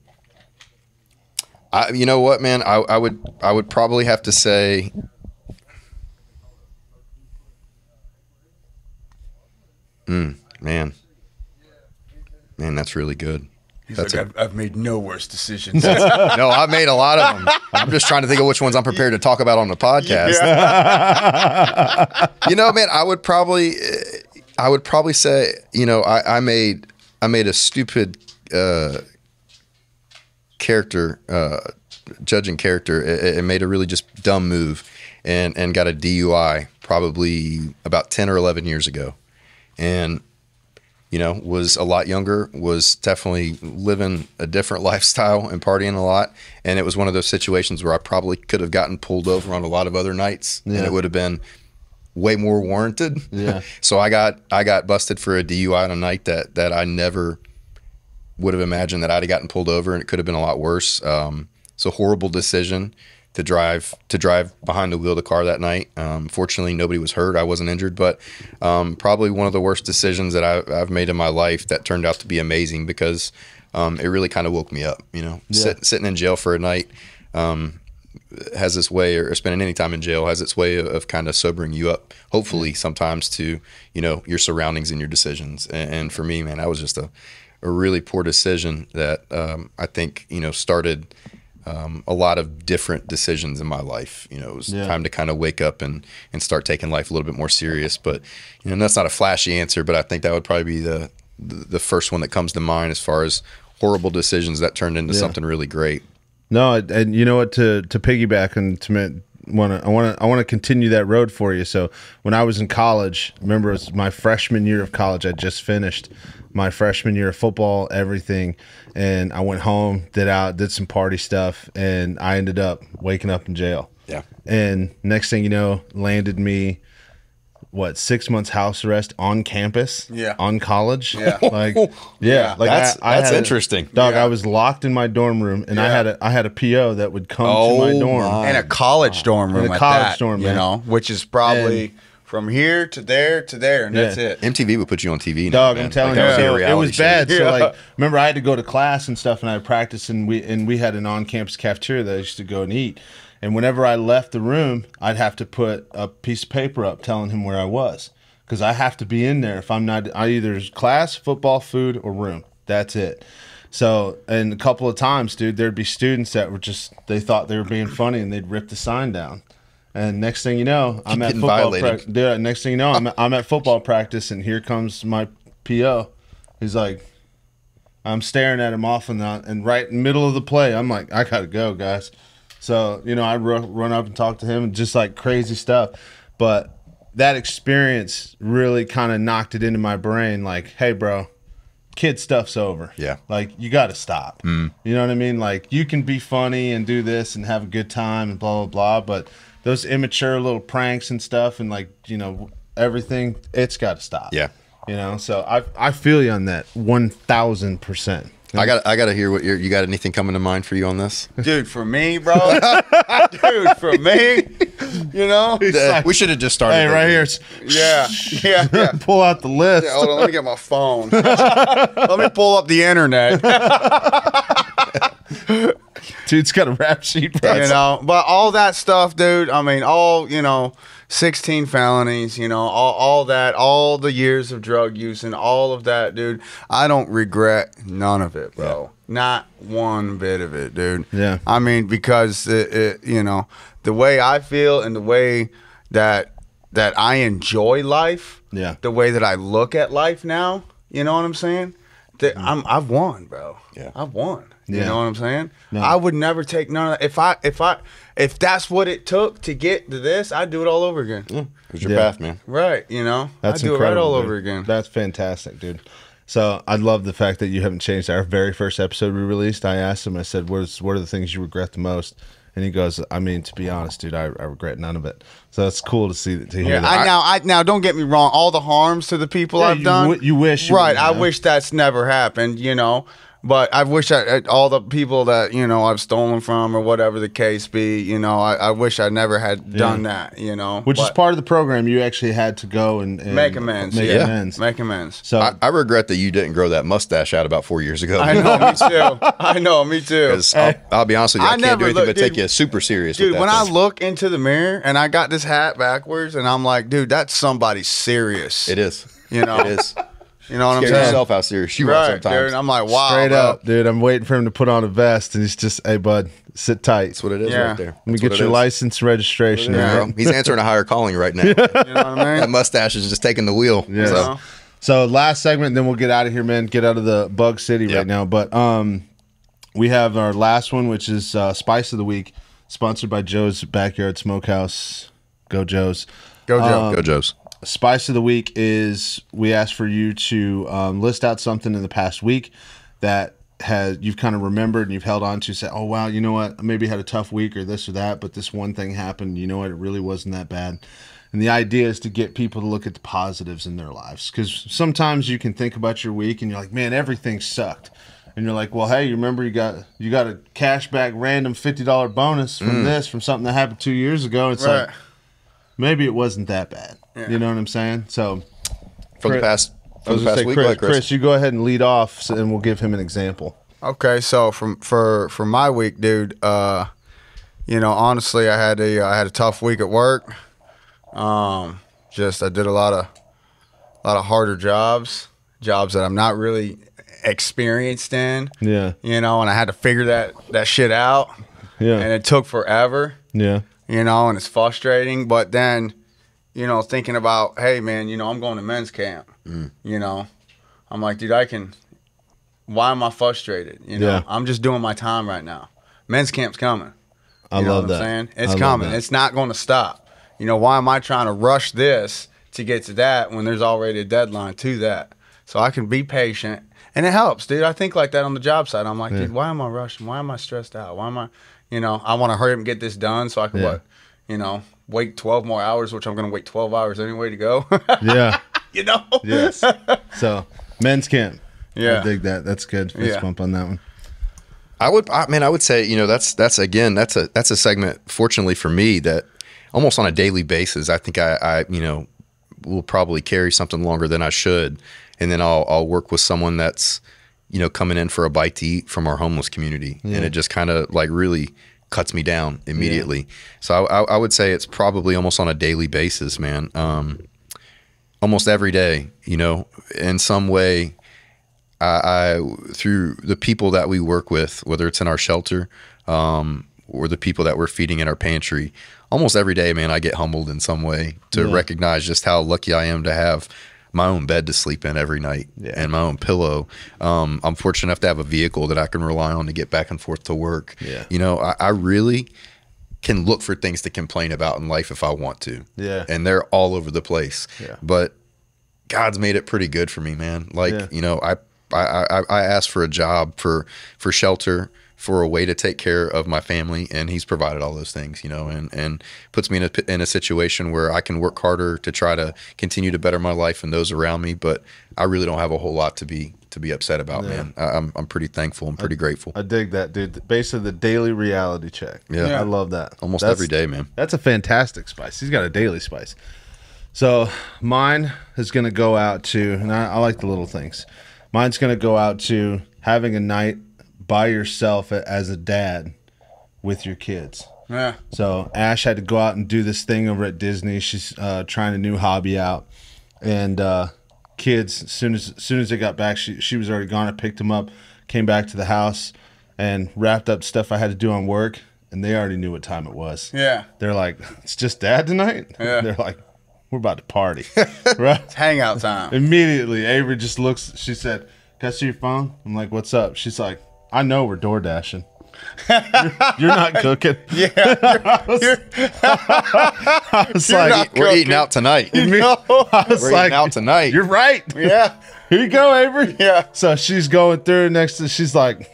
You know what, man? I would probably have to say, man, that's really good. He's like, I've made no worse decisions. No, I've made a lot of them. I'm just trying to think of which ones I'm prepared to talk about on the podcast. Yeah. You know, man, I would probably say, you know, I made a stupid judging character. It made a really just dumb move and got a DUI probably about 10 or 11 years ago. And, you know, was a lot younger, was definitely living a different lifestyle and partying a lot. And it was one of those situations where I probably could have gotten pulled over on a lot of other nights and it would have been way more warranted. Yeah. So I got busted for a DUI on a night that I never would have imagined that I'd have gotten pulled over, and it could have been a lot worse. It's a horrible decision to drive behind the wheel of the car that night. Fortunately, nobody was hurt. I wasn't injured, but probably one of the worst decisions that I've made in my life that turned out to be amazing because it really kind of woke me up. You know, sitting in jail for a night has this way, or spending any time in jail has its way of kind of sobering you up. Hopefully, sometimes to your surroundings and your decisions. And for me, man, that was just a really poor decision that I think started a lot of different decisions in my life. It was time to kind of wake up and start taking life a little bit more serious. But that's not a flashy answer, but I think that would probably be the first one that comes to mind as far as horrible decisions that turned into something really great. No, and you know what? To piggyback and I want to continue that road for you. So when I was in college, remember it was my freshman year of college. I just finished my freshman year of football, everything, and I went home, did some party stuff, and I ended up waking up in jail. Yeah. And next thing you know, landed me 6 months house arrest on campus. Yeah. On college. Yeah. Like that's interesting. Dog, I was locked in my dorm room, and I had a PO that would come to my dorm. And a college dorm room. And a college dorm, which is probably from here to there, and that's it. MTV would put you on TV now, dog, man. I'm telling you, so it was bad. So remember I had to go to class and stuff, and I practiced, and we had an on-campus cafeteria that I used to go and eat. And whenever I left the room, I'd have to put a piece of paper up telling him where I was, because I have to be in there. If I'm not, I either class, football, food, or room. That's it. So, and a couple of times, dude, there'd be students that were they thought they were being funny, and they'd rip the sign down. And next thing you know, I'm at football practice. Next thing you know, I'm at football practice, and here comes my PO. He's like, I'm staring at him off and right in the middle of the play, I'm like, I gotta go, guys. So, I run up and talk to him, and just like crazy stuff. But that experience really kind of knocked it into my brain like, hey, bro, kid stuff's over. Yeah. Like, you got to stop. You know what I mean? Like, you can be funny and do this and have a good time and blah, blah, blah. But those immature little pranks and stuff and, like, you know, everything, it's got to stop. Yeah. You know? So I feel you on that 1,000%. I got to hear what you got. Anything coming to mind for you on this? Dude, for me, bro. Dude, for me, you know. We should have just started. Hey, right here. Yeah. Pull out the list. Yeah, hold on, let me get my phone. Let me pull up the internet. Dude's got a rap sheet, bro. You know, but all that stuff, dude. I mean, all, you know, 16 felonies, you know, all that, all the years of drug use and all of that, dude. I don't regret none of it, bro. Yeah. Not one bit of it, dude. Yeah. I mean, because you know, the way I feel and the way that I enjoy life, yeah, the way that I look at life now, you know what I'm saying? I've won, bro. Yeah. I've won. You Yeah. know what I'm saying? No. I would never take none of that. If that's what it took to get to this, I'd do it all over again. It was your Yeah. path, man. Right, you know? That's I'd do incredible, it right all dude. over again. That's fantastic, dude. So I love the fact that you haven't changed. Our very first episode we released, I asked him, I said, what are the things you regret the most? And he goes, I mean, to be honest, dude, I regret none of it. So it's cool to see to hear that. Now, don't get me wrong. All the harms to the people I've done. You wish. You right. would, I wish that's never happened, you know. But I wish all the people that, you know, I've stolen from or whatever the case be, you know, I wish I never had done that, you know. Which is part of the program. You actually had to go and make amends. Make amends. So I regret that you didn't grow that mustache out about 4 years ago. I know, me too. I know, me too. Because I'll be honest with you, I can't do anything but take you super serious. Dude, with that when thing. I look into the mirror and I got this hat backwards and I'm like, dude, that's somebody serious. It is. You know? It is. You know what I'm Scare saying? yourself how serious you are Right, sometimes. dude. I'm like, wow. straight bro. up, dude. I'm waiting for him to put on a vest, and he's just, hey, bud, sit tight. That's what it is Yeah. right there. Let me That's get what it your is. license and registration. Yeah. Right? He's answering a higher calling right now. You know what I mean? That mustache is just taking the wheel. Yeah. So, So last segment, then we'll get out of here, man. Get out of the bug city Yep. right now. But we have our last one, which is Spice of the Week, sponsored by Joe's Backyard Smokehouse. Go Joe's. Go, Joe. go Joes. Spice of the Week is we asked for you to list out something in the past week that you've kind of remembered and you've held on to. Say, oh, wow, you know what? I maybe had a tough week or this or that, but this one thing happened. You know what? It really wasn't that bad. And the idea is to get people to look at the positives in their lives. Because sometimes you can think about your week and you're like, man, everything sucked. And you're like, well, hey, you remember you got a cashback random $50 bonus from something that happened 2 years ago. It's Right. like, maybe it wasn't that bad. Yeah. You know what I'm saying? So For the past I was gonna say, week, go ahead, Chris, you go ahead and lead off, and we'll give him an example. Okay, so for my week, dude, you know, honestly, I had a tough week at work. I did a lot of harder jobs that I'm not really experienced in. Yeah, You know, and I had to figure that shit out. yeah, And it took forever. yeah, You know, and it's frustrating. But then, you know, thinking about, hey, man, you know, I'm going to men's camp. You know, I'm like, dude, why am I frustrated? You know, Yeah. I'm just doing my time right now. Men's camp's coming. I You know love what that. I'm saying? It's I love coming. that. It's not going to stop. You know, why am I trying to rush this to get to that when there's already a deadline to that? So I can be patient. And it helps, dude. I think like that on the job site. I'm like, dude, why am I rushing? Why am I stressed out? Why am I, you know, I want to hurry up and get this done so I can, wait 12 more hours, which I'm going to wait 12 hours anyway to go. Yeah, You know? yes. So men's camp. Yeah. I dig that. That's good. Fist Yeah. bump on that one. I would say, you know, that's a segment, fortunately for me, that almost on a daily basis, I think I you know, will probably carry something longer than I should. And then I'll work with someone that's, you know, coming in for a bite to eat from our homeless community. And it just kind of like really cuts me down immediately. So I would say it's probably almost on a daily basis, man. Almost every day, you know, in some way, I through the people that we work with, whether it's in our shelter or the people that we're feeding in our pantry, almost every day, man, I get humbled in some way to recognize just how lucky I am to have my own bed to sleep in every night and my own pillow. I'm fortunate enough to have a vehicle that I can rely on to get back and forth to work. Yeah. You know, I really can look for things to complain about in life if I want to. Yeah. And they're all over the place. Yeah. But God's made it pretty good for me, man. Like, you know, I asked for a job, for shelter, for a way to take care of my family, and he's provided all those things, you know, and puts me in a situation where I can work harder to try to continue to better my life and those around me. But I really don't have a whole lot to be upset about, man. I'm pretty thankful. I'm pretty grateful. I dig that, dude. Basically, the daily reality check. Yeah. I love that. Almost every day, man. That's a fantastic spice. He's got a daily spice. So mine is going to go out to, and I like the little things. Mine's going to go out to having a night by yourself as a dad with your kids. Yeah. So Ash had to go out and do this thing over at Disney. She's trying a new hobby out, and kids, as soon as they got back, she was already gone. I picked them up, came back to the house, and wrapped up stuff I had to do on work, and they already knew what time it was. Yeah. They're like, "It's just Dad tonight?" Yeah. They're like, "We're about to party." Right? It's hangout time. Immediately, Avery just looks. She said, "Can I see your phone?" I'm like, "What's up?" She's like, "I know we're door dashing. You're not cooking." Yeah. I was like, We're eating out tonight. I was We're like, eating out tonight. "You're right." Yeah. Here you go, Avery. Yeah. So she's going through next to. She's like,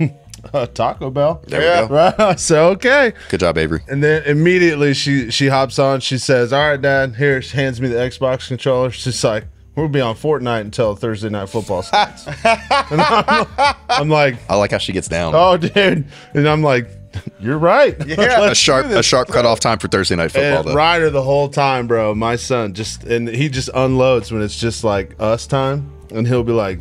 Taco Bell. There Yeah. we go. Right. So okay. Good job, Avery. And then immediately she hops on. She says, "All right, Dad." Here, she hands me the Xbox controller. She's like, "We'll be on Fortnite until Thursday Night Football starts." And I'm like, I like how she gets down. "Oh, dude," and I'm like, "You're right." Yeah. a sharp cutoff time for Thursday night football, And though. Ryder the whole time, bro. My son he just unloads when it's just like us time, and he'll be like,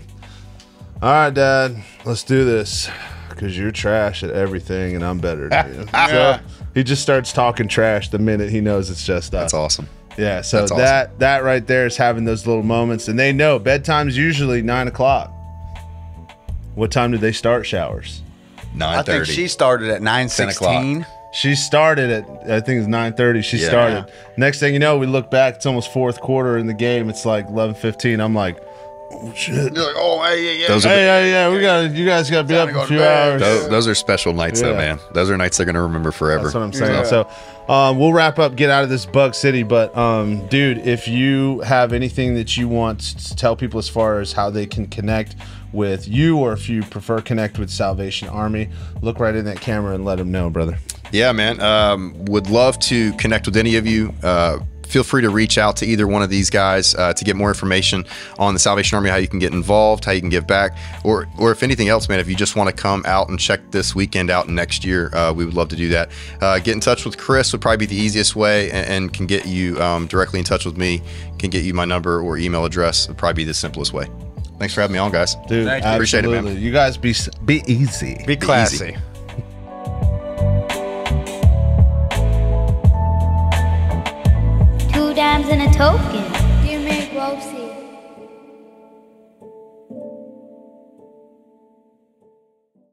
"All right, Dad, let's do this, because you're trash at everything, and I'm better than you." So he just starts talking trash the minute he knows it's just us. That's awesome. Yeah, so That's awesome. that right there is having those little moments, and they know bedtime's usually 9 o'clock. What time did they start showers? 9:30. I think she started at 9:16. She started at, I think it's 9:30. She Yeah. started. Next thing you know, we look back. It's almost fourth quarter in the game. It's like 11:15. I'm like, "Oh shit! You're like, oh, hey, yeah. Those are Yeah. You guys got to be Time up to a go to few bed. hours." those are special nights, though, Yeah. man. Those are nights they're gonna remember forever. That's what I'm saying. Yeah. So we'll wrap up, get out of this Bug City. But dude, if you have anything that you want to tell people as far as how they can connect with you, or if you prefer connect with Salvation Army, look right in that camera and let them know, brother. Yeah, man. Would love to connect with any of you. Feel free to reach out to either one of these guys to get more information on the Salvation Army, how you can get involved, how you can give back, or if anything else, man, if you just want to come out and check this weekend out next year, we would love to do that. Get in touch with Chris would probably be the easiest way, and can get you directly in touch with me, can get you my number or email address, would probably be the simplest way. Thanks for having me on, guys. Dude, Thank you. Appreciate it, man. absolutely. You guys be easy. Be classy. easy. Two dimes and a token. Dear Miss Rosie.